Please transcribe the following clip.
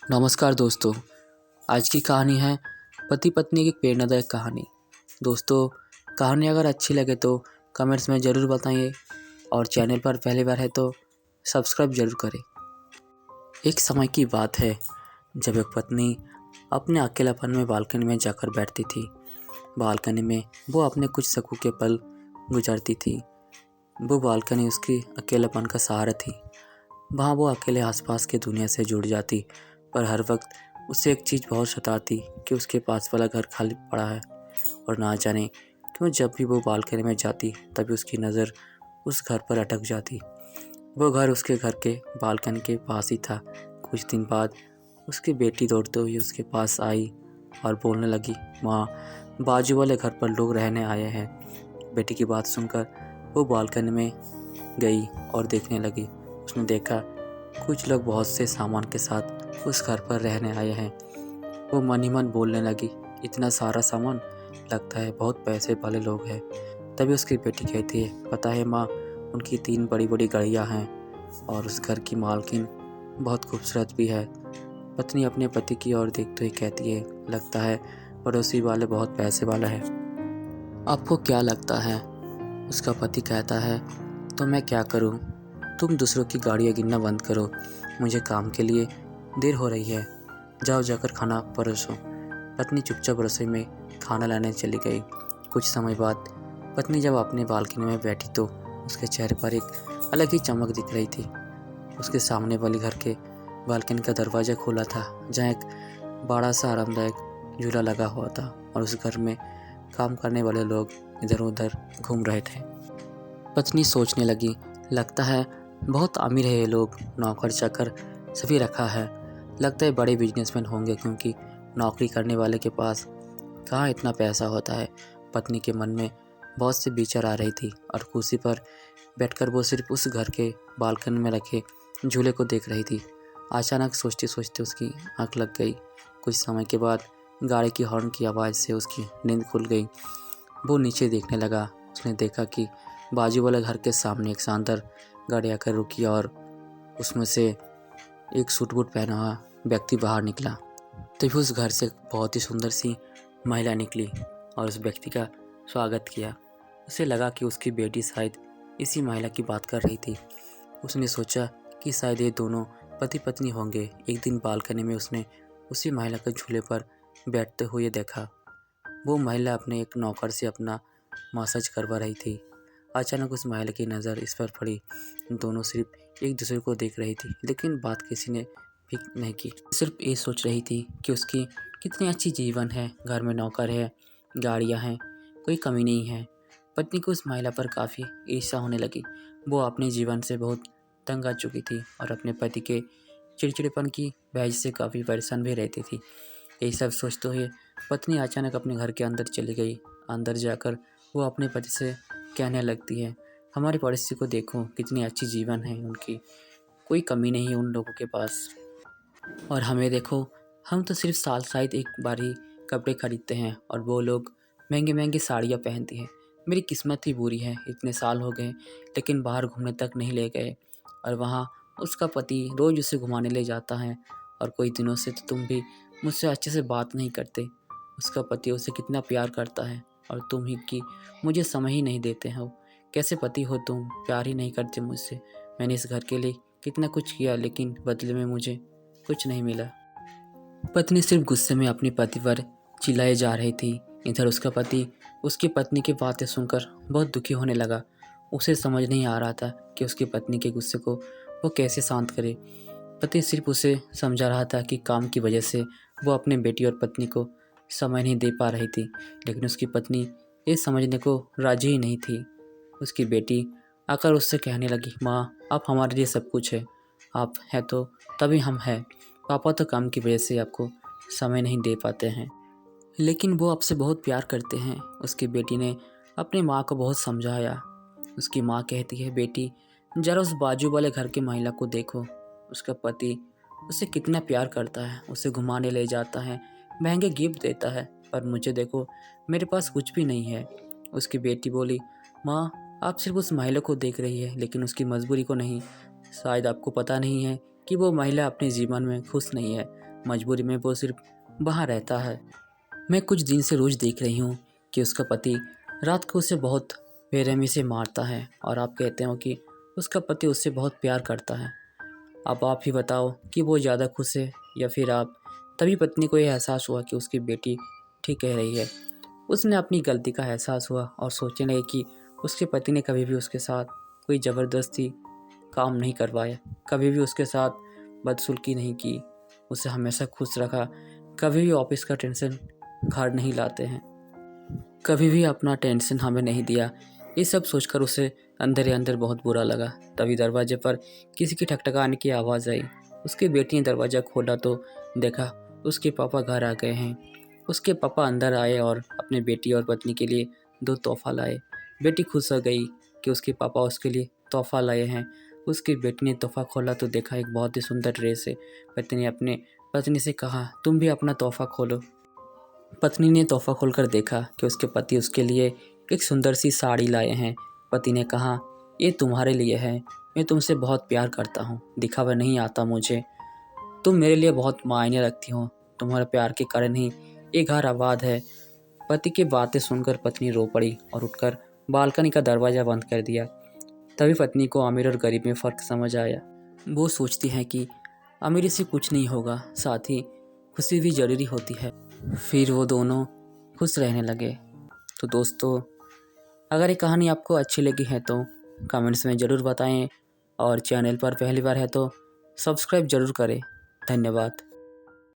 नमस्कार दोस्तों। आज की कहानी है पति पत्नी की प्रेरणादायक कहानी। दोस्तों, कहानी अगर अच्छी लगे तो कमेंट्स में ज़रूर बताइए और चैनल पर पहली बार है तो सब्सक्राइब ज़रूर करें। एक समय की बात है जब एक पत्नी अपने अकेलापन में बालकनी में जाकर बैठती थी। बालकनी में वो अपने कुछ सुखों के पल गुजारती थी। वो बालकनी उसकी अकेलापन का सहारा थी। वहाँ वो अकेले आसपास की दुनिया से जुड़ जाती, पर हर वक्त उसे एक चीज़ बहुत सताती कि उसके पास वाला घर खाली पड़ा है। और ना जाने क्यों जब भी वो बालकनी में जाती तभी उसकी नज़र उस घर पर अटक जाती। वो घर उसके घर के बालकनी के पास ही था। कुछ दिन बाद उसकी बेटी दौड़ते हुए उसके पास आई और बोलने लगी, माँ, बाजू वाले घर पर लोग रहने आए हैं। बेटी की बात सुनकर वो बालकनी में गई और देखने लगी। उसने देखा कुछ लोग बहुत से सामान के साथ उस घर पर रहने आए हैं। वो मन ही मन बोलने लगी, इतना सारा सामान, लगता है बहुत पैसे वाले लोग हैं। तभी उसकी बेटी कहती है, पता है माँ, उनकी 3 बड़ी बड़ी गाड़ियाँ हैं और उस घर की मालकिन बहुत खूबसूरत भी है। पत्नी अपने पति की ओर देखते हुए कहती है, लगता है पड़ोसी वाले बहुत पैसे वाला है। आपको क्या लगता है? उसका पति कहता है, तो मैं क्या करूं? तुम दूसरों की गाड़ियाँ गिनना बंद करो। मुझे काम के लिए देर हो रही है। जाओ जाकर खाना परोसो। पत्नी चुपचाप रसोई में खाना लाने चली गई। कुछ समय बाद पत्नी जब अपने बालकनी में बैठी तो उसके चेहरे पर एक अलग ही चमक दिख रही थी। उसके सामने वाले घर के बालकनी का दरवाज़ा खुला था, जहाँ एक बड़ा सा आरामदायक झूला लगा हुआ था और उस घर में काम करने वाले लोग इधर उधर घूम रहे थे। पत्नी सोचने लगी, लगता है बहुत अमीर है ये लोग, नौकर चाकर सभी रखा है। लगता है बड़े बिजनेसमैन होंगे, क्योंकि नौकरी करने वाले के पास कहाँ इतना पैसा होता है। पत्नी के मन में बहुत सी विचार आ रही थी और कुर्सी पर बैठकर वो सिर्फ उस घर के बालकनी में रखे झूले को देख रही थी। अचानक सोचते सोचते उसकी आँख लग गई। कुछ समय के बाद गाड़ी की हॉर्न की आवाज़ से उसकी नींद खुल गई। वो नीचे देखने लगा। उसने देखा कि बाजू वाले घर के सामने एक शानदार गाड़ी आकर रुकी और उसमें से एक सूट बूट पहना हुआ व्यक्ति बाहर निकला। तभी उस घर से बहुत ही सुंदर सी महिला निकली और उस व्यक्ति का स्वागत किया। उसे लगा कि उसकी बेटी शायद इसी महिला की बात कर रही थी। उसने सोचा कि शायद ये दोनों पति पत्नी होंगे। एक दिन बालकनी में उसने उसी महिला को झूले पर बैठते हुए देखा। वो महिला अपने एक नौकर से अपना मसाज करवा रही थी। अचानक उस महिला की नज़र इस पर पड़ी। दोनों सिर्फ एक दूसरे को देख रही थी, लेकिन बात किसी ने भी नहीं की। सिर्फ ये सोच रही थी कि उसकी कितनी अच्छी जीवन है, घर में नौकर है, गाड़ियाँ हैं, कोई कमी नहीं है। पत्नी को उस महिला पर काफ़ी ईर्ष्या होने लगी। वो अपने जीवन से बहुत तंग आ चुकी थी और अपने पति के चिड़चिड़ेपन की वजह से काफ़ी परेशान भी रहती थी। यही सब सोचते हुए पत्नी अचानक अपने घर के अंदर चली गई। अंदर जाकर वो अपने पति से कहने लगती है, हमारे पड़ोसी को देखो, कितनी अच्छी जीवन है उनकी, कोई कमी नहीं है उन लोगों के पास। और हमें देखो, हम तो सिर्फ साल शायद एक बार ही कपड़े खरीदते हैं और वो लोग महंगी महंगी साड़ियाँ पहनती हैं। मेरी किस्मत ही बुरी है, इतने साल हो गए लेकिन बाहर घूमने तक नहीं ले गए। और वहाँ उसका पति रोज़ उसे घुमाने ले जाता है और कोई दिनों से तो तुम भी मुझसे अच्छे से बात नहीं करते। उसका पति उसे कितना प्यार करता है और तुम ही कि मुझे समय ही नहीं देते हो। कैसे पति हो तुम, प्यार ही नहीं करते मुझसे। मैंने इस घर के लिए कितना कुछ किया लेकिन बदले में मुझे कुछ नहीं मिला। पत्नी सिर्फ गुस्से में अपने पति पर चिल्लाए जा रही थी। इधर उसका पति उसकी पत्नी की बातें सुनकर बहुत दुखी होने लगा। उसे समझ नहीं आ रहा था कि उसकी पत्नी के गुस्से को वो कैसे शांत करे। पति सिर्फ उसे समझा रहा था कि काम की वजह से वो अपने बेटी और पत्नी को समय नहीं दे पा रही थी, लेकिन उसकी पत्नी ये समझने को राजी ही नहीं थी। उसकी बेटी आकर उससे कहने लगी, माँ, आप हमारे लिए सब कुछ है, आप हैं तो तभी हम हैं। पापा तो काम की वजह से आपको समय नहीं दे पाते हैं, लेकिन वो आपसे बहुत प्यार करते हैं। उसकी बेटी ने अपनी माँ को बहुत समझाया। उसकी माँ कहती है, बेटी, ज़रा उस बाजू वाले घर की महिला को देखो, उसका पति उसे कितना प्यार करता है, उसे घुमाने ले जाता है, महंगे गिफ्ट देता है, पर मुझे देखो, मेरे पास कुछ भी नहीं है। उसकी बेटी बोली, माँ, आप सिर्फ उस महिला को देख रही है लेकिन उसकी मजबूरी को नहीं। शायद आपको पता नहीं है कि वो महिला अपने जीवन में खुश नहीं है। मजबूरी में वो सिर्फ बाहर रहता है। मैं कुछ दिन से रोज़ देख रही हूँ कि उसका पति रात को उसे बहुत बेरहमी से मारता है और आप कहते हो कि उसका पति उससे बहुत प्यार करता है। अब आप ही बताओ कि वो ज़्यादा खुश है या फिर आप। तभी पत्नी को यह एहसास हुआ कि उसकी बेटी ठीक कह रही है। उसने अपनी गलती का एहसास हुआ और सोचने लगी कि उसके पति ने कभी भी उसके साथ कोई ज़बरदस्ती काम नहीं करवाया, कभी भी उसके साथ बदसलूकी नहीं की, उसे हमेशा खुश रखा, कभी भी ऑफिस का टेंशन घर नहीं लाते हैं, कभी भी अपना टेंशन हमें नहीं दिया। ये सब सोचकर उसे अंदर ही अंदर बहुत बुरा लगा। तभी दरवाजे पर किसी की ठकठकाने की आवाज़ आई। उसकी बेटी ने दरवाज़ा खोला तो देखा उसके पापा घर आ गए हैं। उसके पापा अंदर आए और अपने बेटी और पत्नी के लिए 2 तोहफ़ा लाए। बेटी खुश हो गई कि उसके पापा उसके लिए तोहफ़ा लाए हैं। उसकी बेटी ने तोहफ़ा खोला तो देखा एक बहुत ही सुंदर ड्रेस है। पत्नी ने अपने पत्नी से कहा, तुम भी अपना तोहफ़ा खोलो। पत्नी ने तोहफ़ा खोलकर देखा कि उसके पति उसके लिए एक सुंदर सी साड़ी लाए हैं। पति ने कहा, ये तुम्हारे लिए है, मैं तुमसे बहुत प्यार करता हूँ, दिखावा नहीं आता मुझे, तुम मेरे लिए बहुत मायने रखती हो, तुम्हारे प्यार के कारण ही ये घर आबाद है। पति की बातें सुनकर पत्नी रो पड़ी और उठकर बालकनी का दरवाज़ा बंद कर दिया। तभी पत्नी को अमीर और गरीब में फ़र्क समझ आया। वो सोचती है कि अमीरी से कुछ नहीं होगा, साथ ही खुशी भी ज़रूरी होती है। फिर वो दोनों खुश रहने लगे। तो दोस्तों, अगर ये कहानी आपको अच्छी लगी है तो कमेंट्स में ज़रूर बताएं और चैनल पर पहली बार है तो सब्सक्राइब ज़रूर करें। धन्यवाद।